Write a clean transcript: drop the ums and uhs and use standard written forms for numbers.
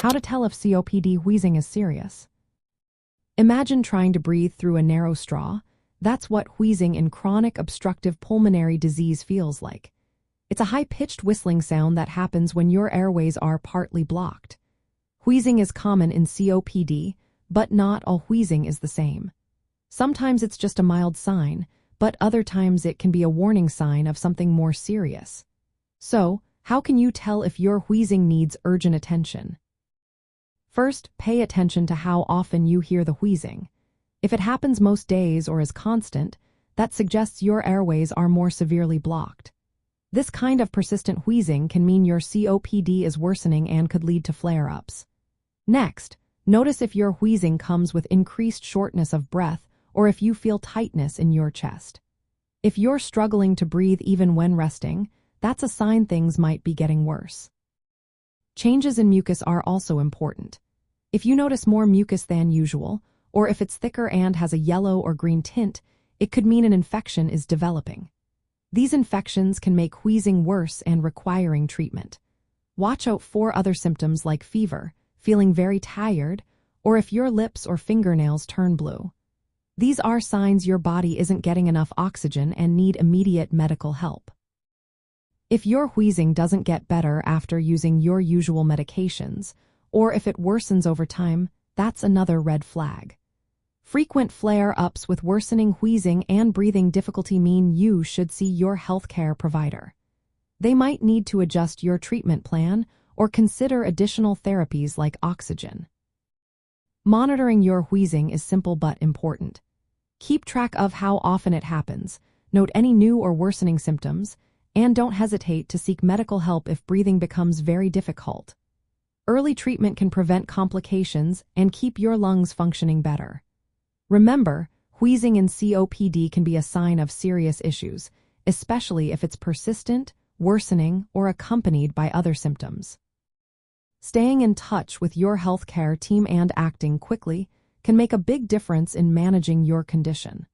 How to tell if COPD wheezing is serious. Imagine trying to breathe through a narrow straw. That's what wheezing in chronic obstructive pulmonary disease feels like. It's a high-pitched whistling sound that happens when your airways are partly blocked. Wheezing is common in COPD, but not all wheezing is the same. Sometimes it's just a mild sign, but other times it can be a warning sign of something more serious. So, how can you tell if your wheezing needs urgent attention? First, pay attention to how often you hear the wheezing. If it happens most days or is constant, that suggests your airways are more severely blocked. This kind of persistent wheezing can mean your COPD is worsening and could lead to flare-ups. Next, notice if your wheezing comes with increased shortness of breath or if you feel tightness in your chest. If you're struggling to breathe even when resting, that's a sign things might be getting worse. Changes in mucus are also important. If you notice more mucus than usual, or if it's thicker and has a yellow or green tint, it could mean an infection is developing. These infections can make wheezing worse and requiring treatment. Watch out for other symptoms like fever, feeling very tired, or if your lips or fingernails turn blue. These are signs your body isn't getting enough oxygen and need immediate medical help. If your wheezing doesn't get better after using your usual medications, or if it worsens over time, that's another red flag. Frequent flare-ups with worsening wheezing and breathing difficulty mean you should see your healthcare provider. They might need to adjust your treatment plan or consider additional therapies like oxygen. Monitoring your wheezing is simple but important. Keep track of how often it happens, note any new or worsening symptoms, and don't hesitate to seek medical help if breathing becomes very difficult. Early treatment can prevent complications and keep your lungs functioning better. Remember, wheezing in COPD can be a sign of serious issues, especially if it's persistent, worsening, or accompanied by other symptoms. Staying in touch with your healthcare team and acting quickly can make a big difference in managing your condition.